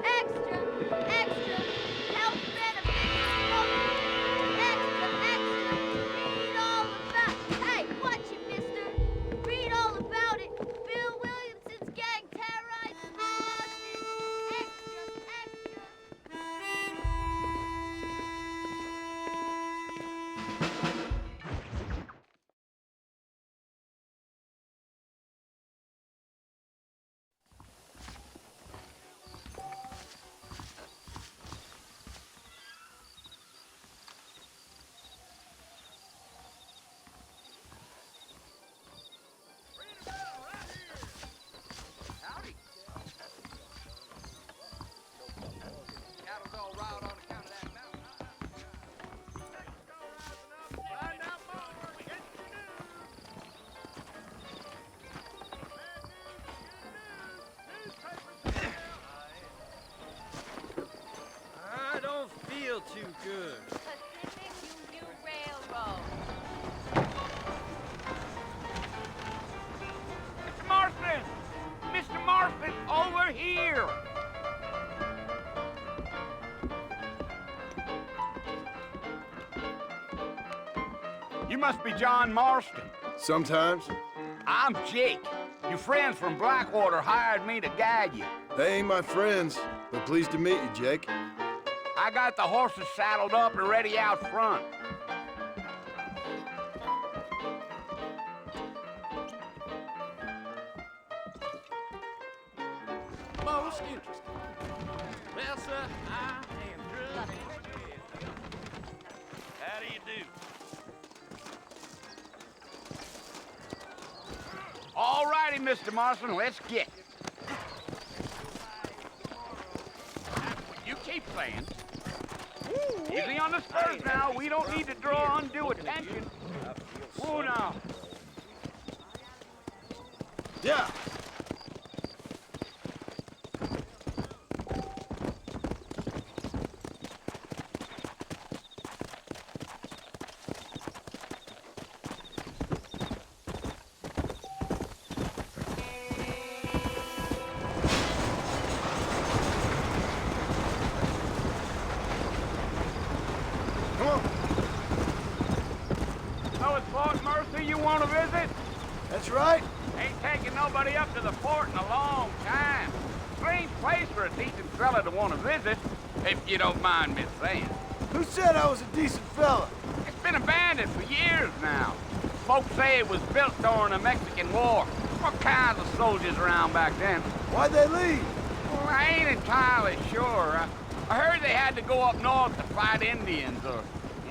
Extra, extra, health benefits. Extra, extra, read all about. Hey, watch it, mister. Read all about it. Bill Williamson's gang terrorized Boston. Extra, extra. I don't feel too good. Pacific Union Railroad. Mr. Marston! Mr. Marston, over here! You must be John Marston. Sometimes. I'm Jake. Your friends from Blackwater hired me to guide you. They ain't my friends, but pleased to meet you, Jake. I got the horses saddled up and ready out front. Most interesting. Well, sir, I am drugged. How do you do? All righty, Mr. Marston, let's get. You keep playing. Easy on the spurs now. We don't need to draw undue attention. Oh, now. Yeah. Come on. So it's Fort Mercy you want to visit? That's right. Ain't taking nobody up to the fort in a long time. Strange place for a decent fella to want to visit, if you don't mind me saying. Who said I was a decent fella? It's been abandoned for years now. Folks say it was built during the Mexican War. What kinds of soldiers around back then? Why'd they leave? Well, I ain't entirely sure. I heard they had to go up north to fight Indians, or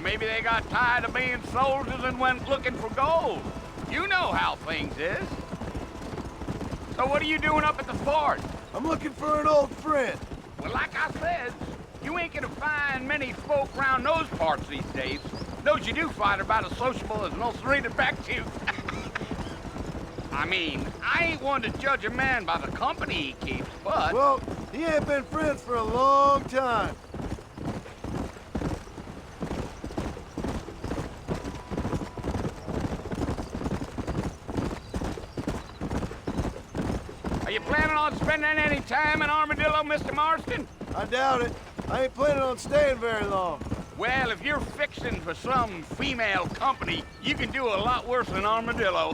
maybe they got tired of being soldiers and went looking for gold. You know how things is. So what are you doing up at the fort? I'm looking for an old friend. Well, like I said, you ain't gonna find many folk around those parts these days. Those you do find are about as sociable as an ulcerated back tooth. I mean, I ain't one to judge a man by the company he keeps, but... Well, he ain't been friends for a long time. Are you planning on spending any time in Armadillo, Mr. Marston? I doubt it. I ain't planning on staying very long. Well, if you're fixing for some female company, you can do a lot worse than Armadillo.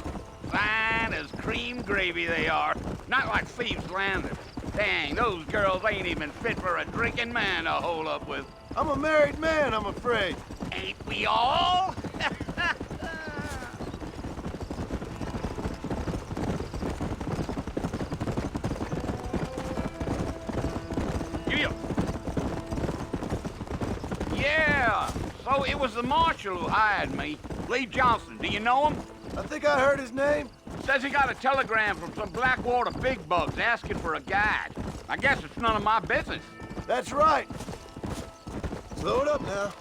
Fine as cream gravy they are. Not like Thieves Landing. Dang, those girls ain't even fit for a drinking man to hole up with. I'm a married man, I'm afraid. Ain't we all? Yeah, so it was the marshal who hired me. Lee Johnson, do you know him? I think I heard his name. Says he got a telegram from some Blackwater big bugs asking for a guide. I guess it's none of my business. That's right. Slow it up now.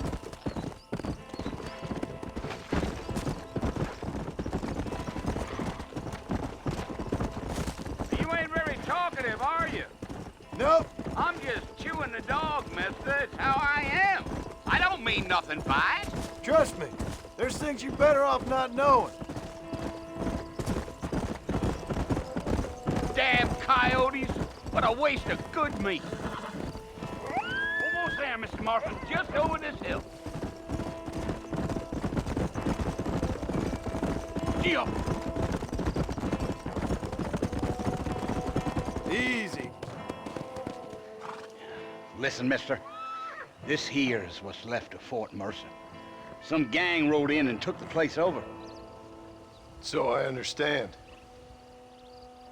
You ain't very talkative, are you? Nope. I'm just chewing the dog, mister. It's how I am. I don't mean nothing by it. Trust me. There's things you're better off not knowing. Damn coyotes. What a waste of good meat. there, Mr. Marshall, just over this hill. Gee-up. Easy. Listen, mister. This here is what's left of Fort Mercer. Some gang rode in and took the place over. So I understand.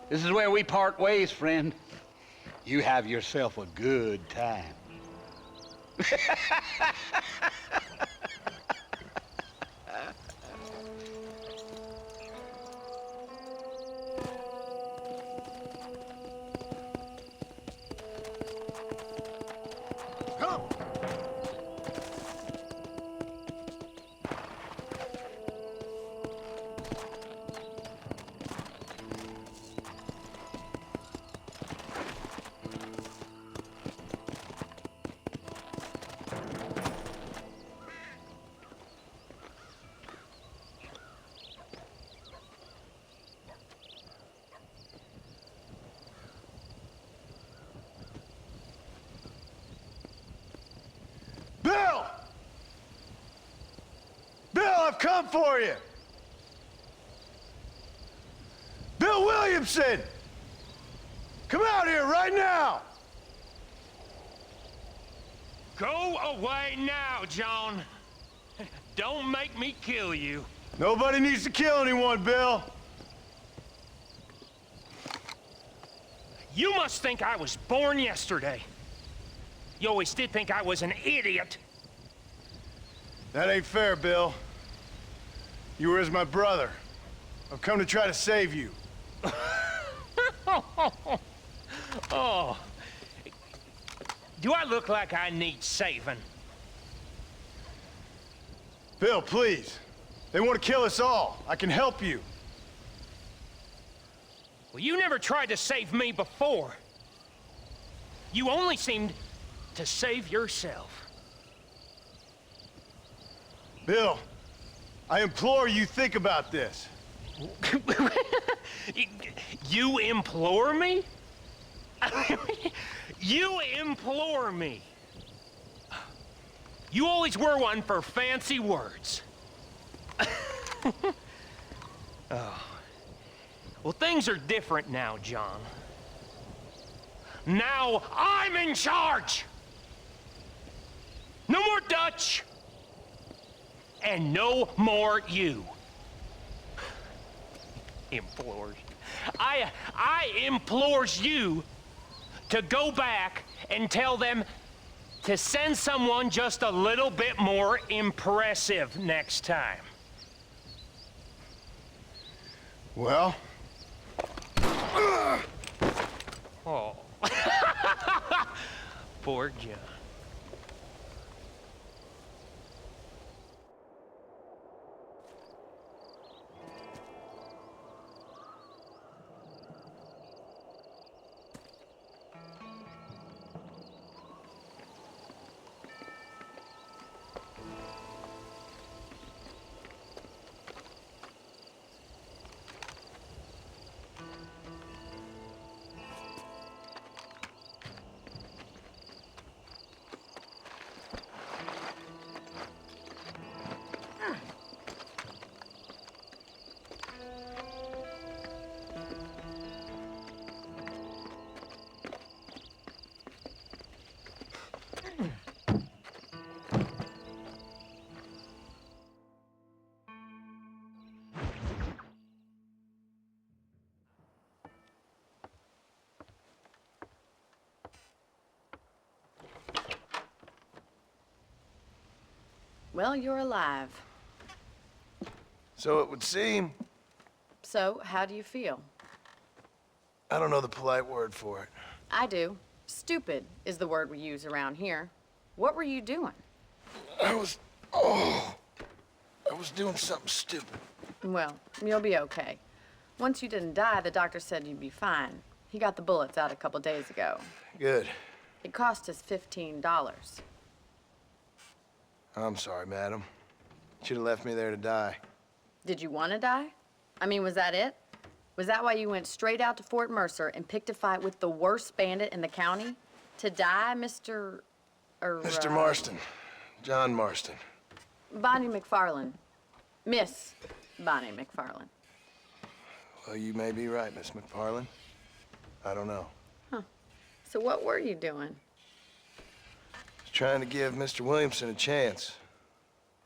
This is where we part ways, friend. You have yourself a good time. Come! Bill! Bill, I've come for you! Bill Williamson! Come out here right now! Go away now, John. Don't make me kill you. Nobody needs to kill anyone, Bill. You must think I was born yesterday. You always did think I was an idiot. That ain't fair, Bill. You were as my brother. I've come to try to save you. Oh. Do I look like I need saving? Bill, please. They want to kill us all. I can help you. Well, you never tried to save me before. You only seemed to save yourself. Bill, I implore you think about this. You implore me? You implore me. You always were one for fancy words. Oh. Well, things are different now, John. Now I'm in charge! No more Dutch! And no more you. Implores. I implores you to go back and tell them to send someone just a little bit more impressive next time. Well? Oh. Poor John. Well, you're alive. So it would seem. So, how do you feel? I don't know the polite word for it. I do. Stupid is the word we use around here. What were you doing? I was doing something stupid. Well, you'll be okay. Once you didn't die, the doctor said you'd be fine. He got the bullets out a couple days ago. Good. It cost us $15. I'm sorry, madam. Should have left me there to die. Did you want to die? I mean, was that it? Was that why you went straight out to Fort Mercer and picked a fight with the worst bandit in the county? To die, Mr. Mr. Marston. John Marston. Bonnie McFarlane. Miss Bonnie McFarlane. Well, you may be right, Miss McFarlane. I don't know. So what were you doing? Just trying to give Mr. Williamson a chance.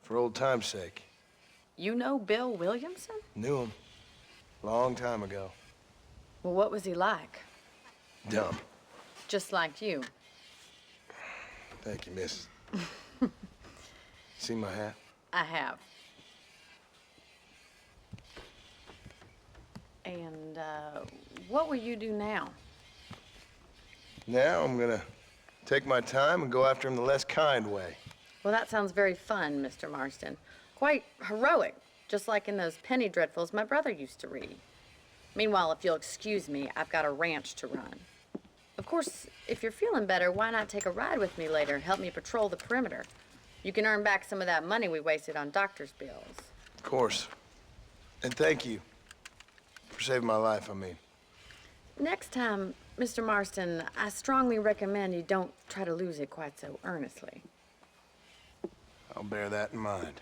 For old time's sake. You know Bill Williamson? Knew him. Long time ago. Well, what was he like? Dumb. Just like you. Thank you, miss. See my hat? I have. And, what will you do now? Now I'm gonna take my time and go after him the less kind way. Well, that sounds very fun, Mr. Marston. Quite heroic, just like in those penny dreadfuls my brother used to read. Meanwhile, if you'll excuse me, I've got a ranch to run. Of course, if you're feeling better, why not take a ride with me later and help me patrol the perimeter? You can earn back some of that money we wasted on doctor's bills. Of course. And thank you. For saving my life, I mean. Next time, Mr. Marston, I strongly recommend you don't try to lose it quite so earnestly. I'll bear that in mind.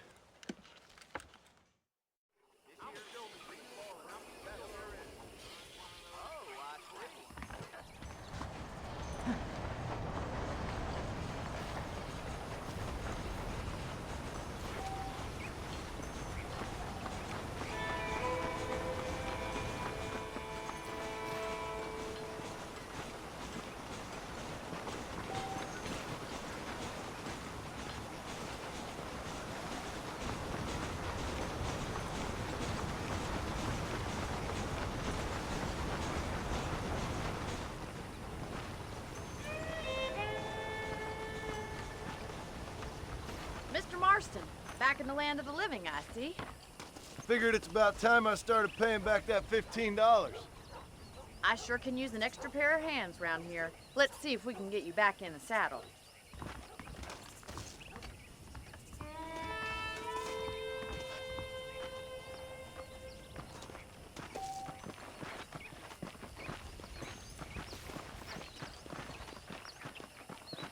Mr. Marston, back in the land of the living, I see. Figured it's about time I started paying back that $15. I sure can use an extra pair of hands around here. Let's see if we can get you back in the saddle.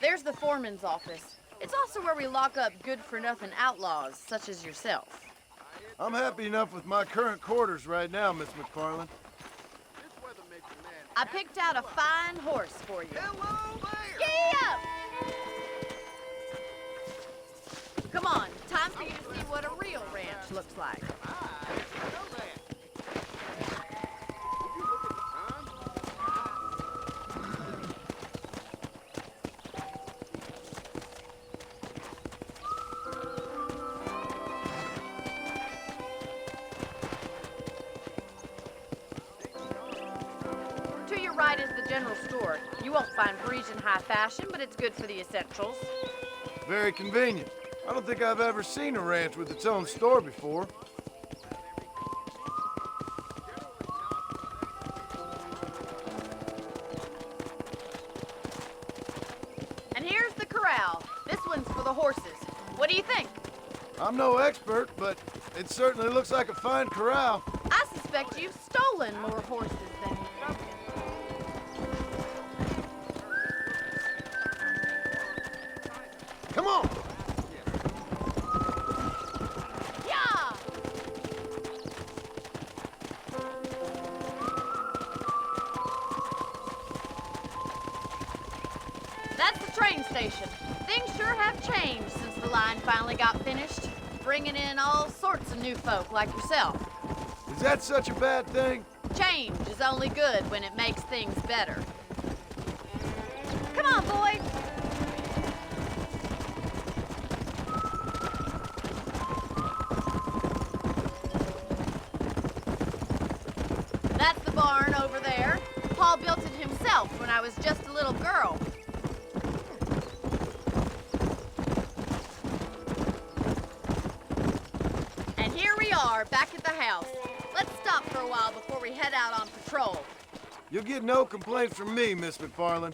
There's the foreman's office. It's also where we lock up good-for-nothing outlaws, such as yourself. I'm happy enough with my current quarters right now, Miss McFarlane. I picked out a fine horse for you. Hello there! Giddy up! Come on, time for you to see what a real ranch looks like. To your right is the general store. You won't find Parisian high fashion, but it's good for the essentials. Very convenient. I don't think I've ever seen a ranch with its own store before. And here's the corral. This one's for the horses. What do you think? I'm no expert, but it certainly looks like a fine corral. I suspect you've stolen more horses than you've broken. Come on! Yeah! That's the train station. Things sure have changed since the line finally got finished, bringing in all sorts of new folk like yourself. Is that such a bad thing? Change is only good when it makes things better. Come on, boys! That's the barn over there. Paul built it himself when I was just a little girl. And here we are, back at the house. Let's stop for a while before we head out on patrol. You'll get no complaints from me, Miss McFarlane.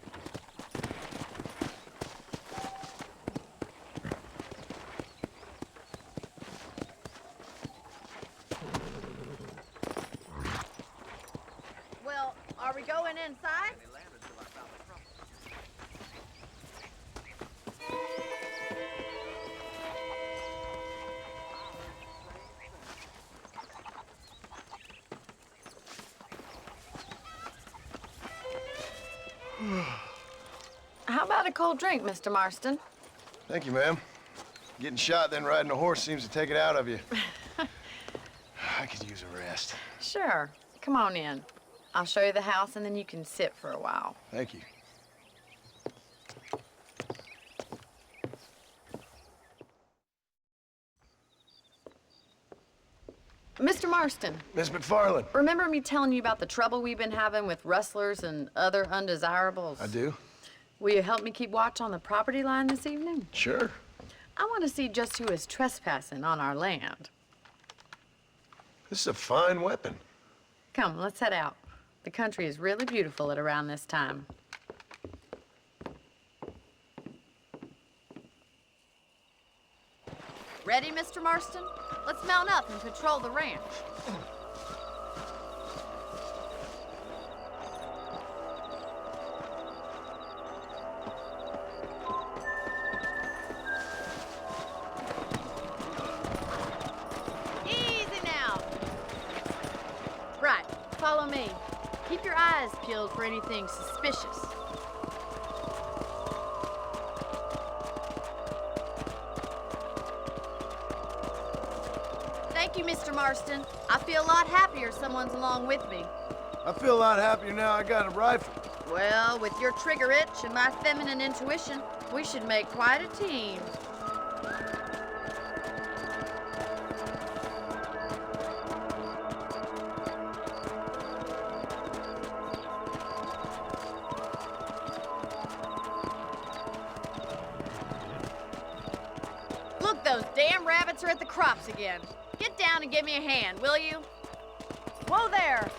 Well, are we going inside? How about a cold drink, Mr. Marston? Thank you, ma'am. Getting shot, then riding a horse seems to take it out of you. I could use a rest. Sure. Come on in. I'll show you the house, and then you can sit for a while. Thank you. Mr. Marston, Miss McFarland. remember me telling you about the trouble we've been having with rustlers and other undesirables? I do. Will you help me keep watch on the property line this evening? Sure. I want to see just who is trespassing on our land. This is a fine weapon. Come, let's head out. The country is really beautiful at around this time. Ready, Mr. Marston? Let's mount up and patrol the ranch. Easy now. Right, follow me. Keep your eyes peeled for anything suspicious. Thank you, Mr. Marston. I feel a lot happier someone's along with me. I feel a lot happier now I got a rifle. Well, with your trigger itch and my feminine intuition, we should make quite a team. Look, those damn rabbits are at the crops again. Get down and give me a hand, will you? Whoa there!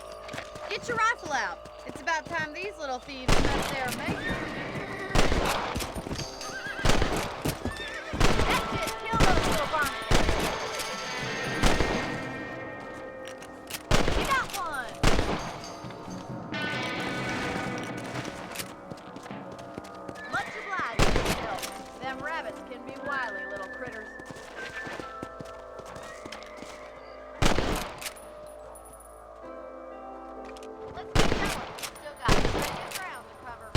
Get your rifle out. It's about time these little thieves met their maker. That's it! Kill those little varmints! You got one! Much obliged, Bill. Them rabbits can be wily little critters. Let's get going. Still got plenty of ground to cover.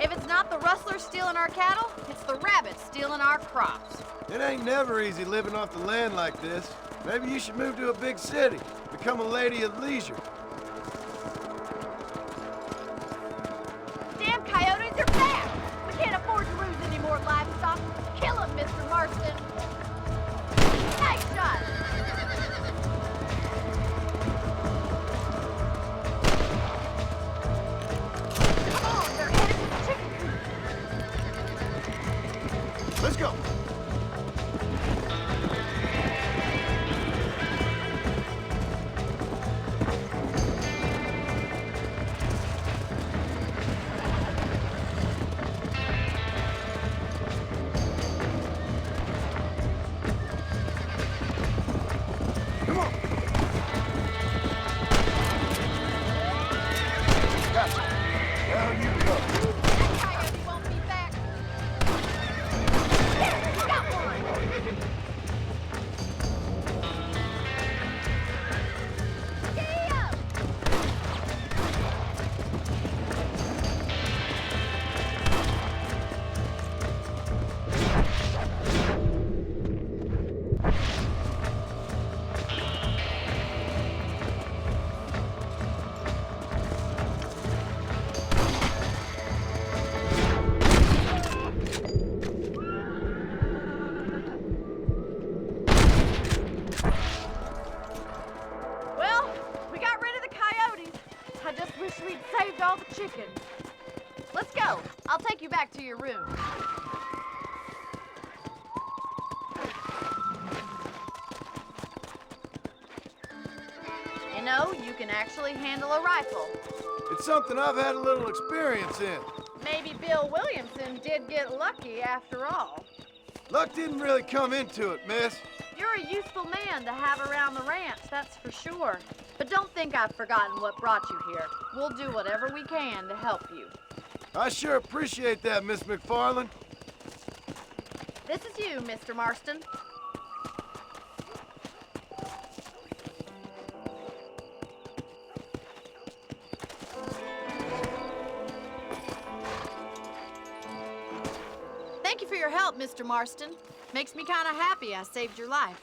If it's not the rustlers stealing our cattle, it's the rabbits stealing our crops. It ain't never easy living off the land like this. Maybe you should move to a big city. Become a lady of leisure. Damn coyotes are back! We can't afford to lose any more livestock. Kill them, Mr. Marston. Nice shot! Come on, they're headed to the chicken coop. Let's go. Come on. Gotcha. Down you go. That coyote won't be back. There, you got one! Giddy up! Well, we got rid of the coyotes. I just wish we'd saved all the chicken. Let's go. I'll take you back to your room. You know, you can actually handle a rifle. It's something I've had a little experience in. Maybe Bill Williamson did get lucky after all. Luck didn't really come into it, miss. You're a useful man to have around the ranch, that's for sure. But don't think I've forgotten what brought you here. We'll do whatever we can to help you. I sure appreciate that, Miss McFarland. This is you, Mr. Marston. you for your help, Mr. Marston. Makes me kind of happy I saved your life.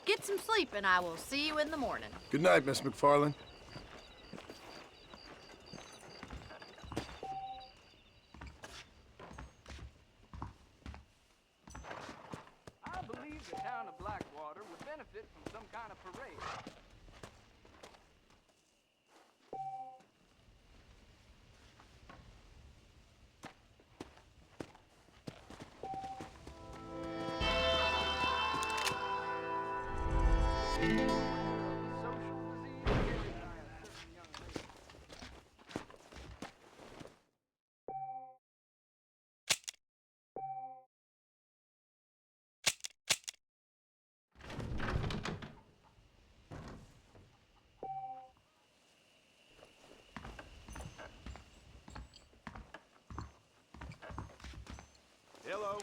Get some sleep, and I will see you in the morning. Good night, Miss McFarland. I believe the town of Blackwater would benefit from some kind of parade. Hello.